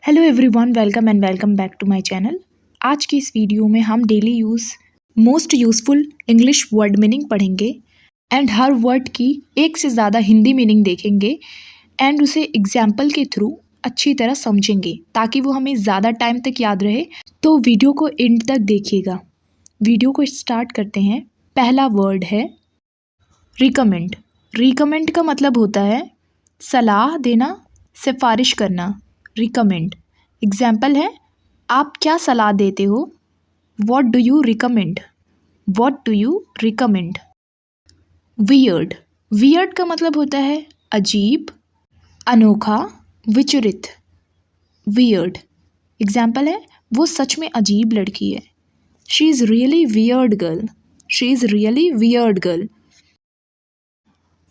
Hello everyone, welcome back to my channel. आज की इस वीडियो में हम daily use most useful English word meaning पढ़ेंगे एंड हर वर्ड की एक से ज़्यादा हिंदी मीनिंग देखेंगे एंड उसे एग्जाम्पल के थ्रू अच्छी तरह समझेंगे ताकि वो हमें ज़्यादा टाइम तक याद रहे। तो वीडियो को एंड तक देखिएगा। वीडियो को स्टार्ट करते हैं। पहला वर्ड है रिकमेंड। रिकमेंड का मतलब होता है सलाह देना, सिफारिश करना। रिकमेंड एग्जाम्पल है, आप क्या सलाह देते हो? What do you recommend? What do you recommend? Weird. Weird का मतलब होता है अजीब, अनोखा, विचलित। वियर्ड एग्जाम्पल है, वो सच में अजीब लड़की है। She is really weird girl. She is really weird girl.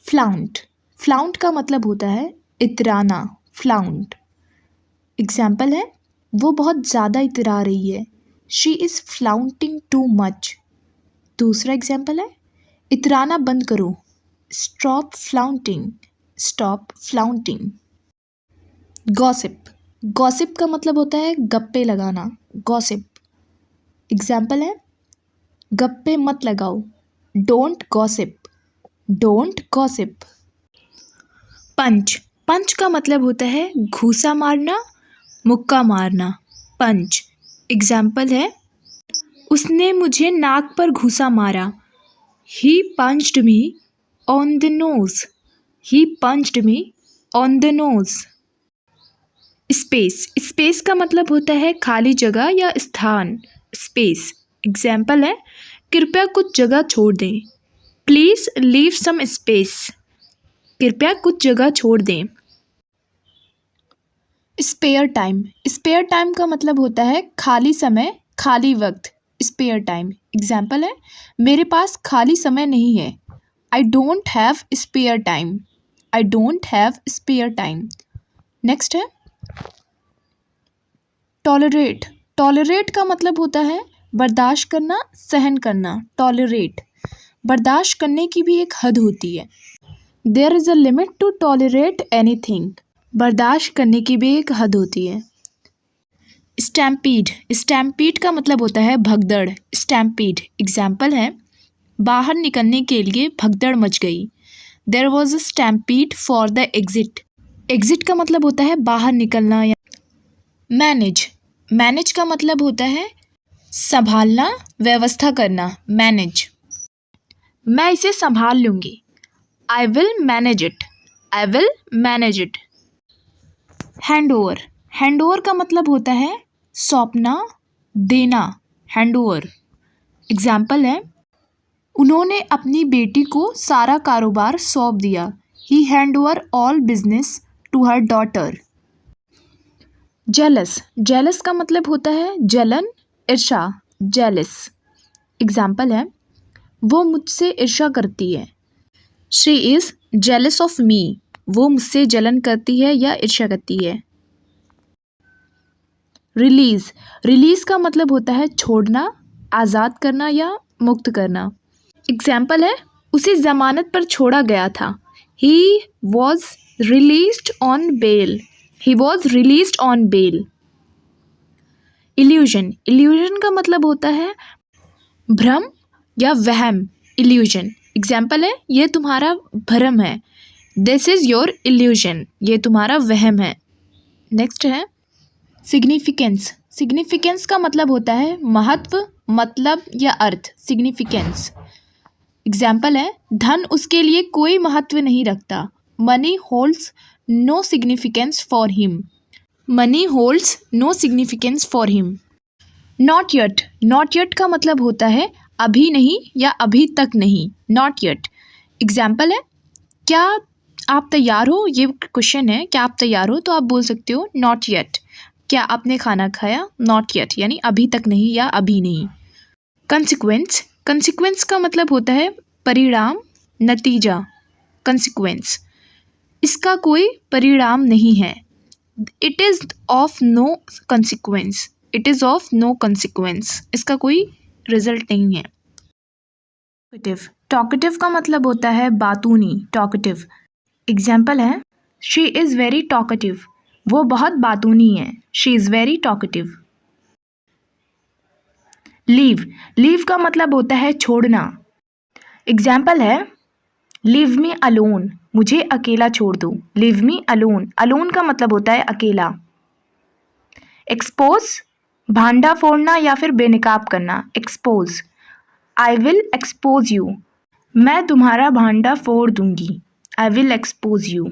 Flaunt. Flaunt का मतलब होता है इतराना। फ्लाउंट एग्जाम्पल है, वो बहुत ज़्यादा इतरा रही है। She is flaunting too much. दूसरा एग्जाम्पल है, इतराना बंद करो। Stop flaunting. Stop flaunting. Gossip. Gossip का मतलब होता है गप्पे लगाना। गॉसिप एग्जाम्पल है, गप्पे मत लगाओ। Don't gossip. Don't gossip. Punch. Punch का मतलब होता है घूसा मारना, मुक्का मारना। पंच एग्जाम्पल है, उसने मुझे नाक पर घूसा मारा। He punched me on the nose. He punched me on the nose. Space. Space का मतलब होता है खाली जगह या स्थान। स्पेस एग्जाम्पल है, कृपया कुछ जगह छोड़ दें। Please leave some space. कृपया कुछ जगह छोड़ दें। Spare time. स्पेयर टाइम का मतलब होता है खाली समय, खाली वक्त। स्पेयर टाइम एग्जाम्पल है, मेरे पास खाली समय नहीं है। I don't have spare time. I don't have spare time. Next है टॉलरेट। टॉलरेट का मतलब होता है बर्दाश्त करना, सहन करना। टॉलरेट बर्दाश्त करने की भी एक हद होती है। There is a limit to tolerate anything. बर्दाश्त करने की भी एक हद होती है। स्टैम्पीड। स्टैम्पीड का मतलब होता है भगदड़। स्टैम्पीड एग्जाम्पल है, बाहर निकलने के लिए भगदड़ मच गई। There was a stampede for the exit. Exit का मतलब होता है बाहर निकलना या मैनेज। मैनेज का मतलब होता है संभालना, व्यवस्था करना। मैनेज मैं इसे संभाल लूँगी। I will manage it. I will manage it. Hand over. Hand over का मतलब होता है सौंपना, देना। हैंड ओवर एग्जाम्पल है, उन्होंने अपनी बेटी को सारा कारोबार सौंप दिया। He hand over all business to her daughter. Jealous. Jealous का मतलब होता है जलन, ईर्ष्या। जेलस एग्जाम्पल है, वो मुझसे ईर्ष्या करती है। She is jealous of me. वो मुझसे जलन करती है या ईर्ष्या करती है। रिलीज़। रिलीज़ का मतलब होता है छोड़ना, आज़ाद करना या मुक्त करना। एग्जाम्पल है, उसे ज़मानत पर छोड़ा गया था। He was released on bail. He was released on bail. Illusion. Illusion का मतलब होता है भ्रम या वहम। इल्यूजन एग्जाम्पल है, ये तुम्हारा भ्रम है। This is your illusion. ये तुम्हारा वहम है। नेक्स्ट है सिग्निफिकेंस। सिग्निफिकेंस का मतलब होता है महत्व, मतलब या अर्थ। सिग्निफिकेंस एग्जाम्पल है, धन उसके लिए कोई महत्व नहीं रखता। Money holds no significance for him. Money holds no significance for him. Not yet. Not yet का मतलब होता है अभी नहीं या अभी तक नहीं। नॉट येट एग्जाम्पल है, क्या आप तैयार हो? ये क्वेश्चन है, क्या आप तैयार हो? तो आप बोल सकते हो नॉट येट। क्या आपने खाना खाया? नॉट येट यानी अभी तक नहीं या अभी नहीं। कंसिक्वेंस। कंसिक्वेंस का मतलब होता है परिणाम, नतीजा। कंसिक्वेंस इसका कोई परिणाम नहीं है। It is of no consequence. It is of no consequence. इसका कोई रिजल्ट नहीं है। टॉकेटिव। टॉकेटिव का मतलब होता है बातूनी। टॉकेटिव एग्जाम्पल है, शी इज़ वेरी टॉकेटिव। वो बहुत बातूनी है। She is very talkative. Leave, leave का मतलब होता है छोड़ना। एग्जाम्पल है लीव मी अलोन, मुझे अकेला छोड़ दो। लीव मी अलोन, अलोन का मतलब होता है अकेला। एक्सपोज, भांडा फोड़ना या फिर बेनकाब करना। Expose, I will expose you, मैं तुम्हारा भांडा फोड़ दूंगी। I will expose you.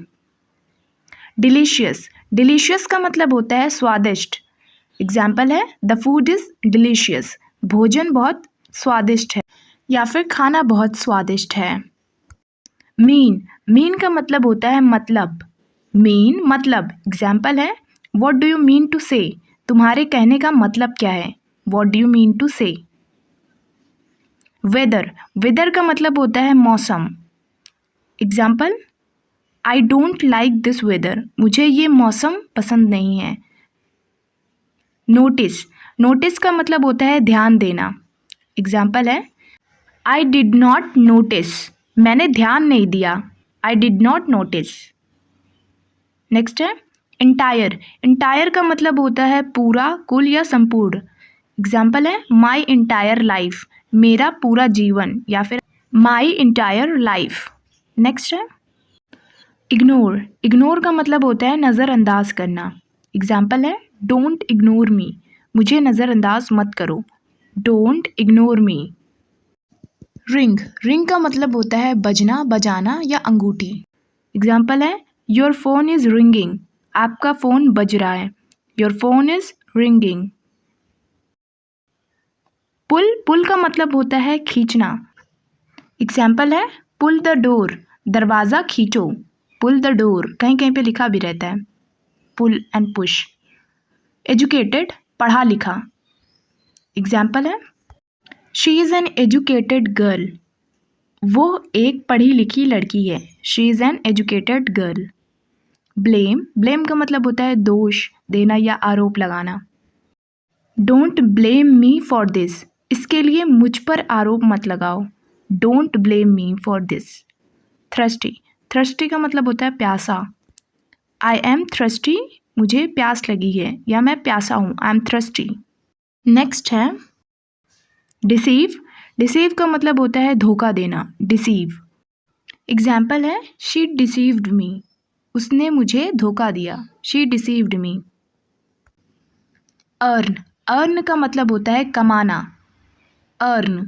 Delicious, delicious का मतलब होता है स्वादिष्ट। एग्जाम्पल है द फूड इज़ डिलीशियस, भोजन बहुत स्वादिष्ट है या फिर खाना बहुत स्वादिष्ट है। मीन, मीन का मतलब होता है मतलब। मीन मतलब। एग्जाम्पल है what do you mean to say, तुम्हारे कहने का मतलब क्या है। What do you mean to say. Weather, weather का मतलब होता है मौसम। Example I don't like this weather, मुझे ये मौसम पसंद नहीं है। नोटिस, नोटिस का मतलब होता है ध्यान देना। एग्जाम्पल है आई डिड नॉट नोटिस, मैंने ध्यान नहीं दिया। I did not notice. Next है इंटायर, इंटायर का मतलब होता है पूरा, कुल या संपूर्ण। एग्जाम्पल है माई इंटायर लाइफ, मेरा पूरा जीवन या फिर माई इंटायर लाइफ। नेक्स्ट है इग्नोर, इग्नोर का मतलब होता है नज़रअंदाज करना। एग्जाम्पल है डोंट इग्नोर मी, मुझे नज़रअंदाज मत करो। Don't ignore me. Ring, ring का मतलब होता है बजना, बजाना या अंगूठी। एग्जाम्पल है योर फोन इज़ रिंगिंग, आपका फ़ोन बज रहा है। Your phone is ringing. Pull, pull का मतलब होता है खींचना। एग्जाम्पल है पुल द डोर, दरवाज़ा खींचो। पुल द डोर, कहीं कहीं पे लिखा भी रहता है पुल एंड पुश। एजुकेटेड, पढ़ा लिखा। एग्जाम्पल है she is an educated girl, वो एक पढ़ी लिखी लड़की है। She is an educated girl. Blame, blame का मतलब होता है दोष देना या आरोप लगाना। Don't blame me for this, इसके लिए मुझ पर आरोप मत लगाओ। Don't blame me for this. Thirsty, thirsty का मतलब होता है प्यासा। आई एम थ्रस्टी, मुझे प्यास लगी है या मैं प्यासा हूँ। I am thirsty. नेक्स्ट है डिसीव, डिसीव का मतलब होता है धोखा देना। डिसीव। एग्जाम्पल है शी डिसीव्ड मी, उसने मुझे धोखा दिया। She deceived me. Earn, earn का मतलब होता है कमाना। Earn.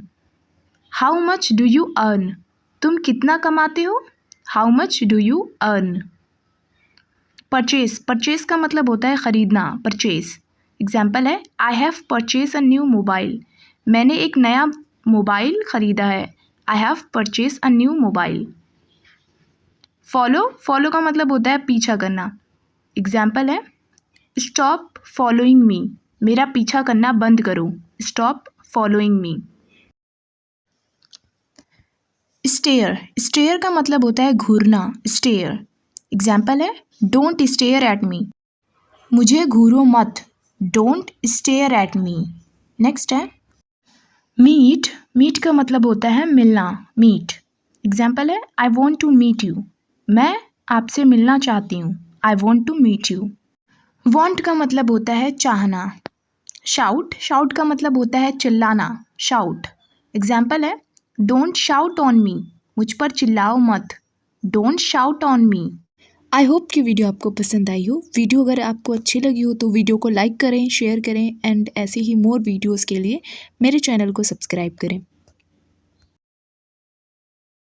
How much do you earn, तुम कितना कमाते हो। How much do you earn. Purchase, purchase का मतलब होता है ख़रीदना। परचेस। एग्जाम्पल है I have purchase a new mobile, मैंने एक नया मोबाइल ख़रीदा है। I have purchase a new mobile. Follow, follow का मतलब होता है पीछा करना। एग्जाम्पल है स्टॉप फॉलोइंग मी, मेरा पीछा करना बंद करो। Stop following me. Stare, stare का मतलब होता है घूरना। स्टेयर। एग्जाम्पल है डोंट स्टेयर एट मी, मुझे घूरो मत। Don't stare at me. Next है मीट, मीट का मतलब होता है मिलना। मीट। एग्जाम्पल है I want to meet you, मैं आपसे मिलना चाहती हूँ। I want to meet you. Want का मतलब होता है चाहना। शाउट, शाउट का मतलब होता है चिल्लाना। शाउट। एग्जाम्पल है डोंट शाउट ऑन मी, मुझ पर चिल्लाओ मत। Don't shout on me. I hope कि वीडियो आपको पसंद आई हो। वीडियो अगर आपको अच्छी लगी हो तो वीडियो को लाइक करें, शेयर करें एंड ऐसे ही मोर वीडियोज़ के लिए मेरे चैनल को सब्सक्राइब करें।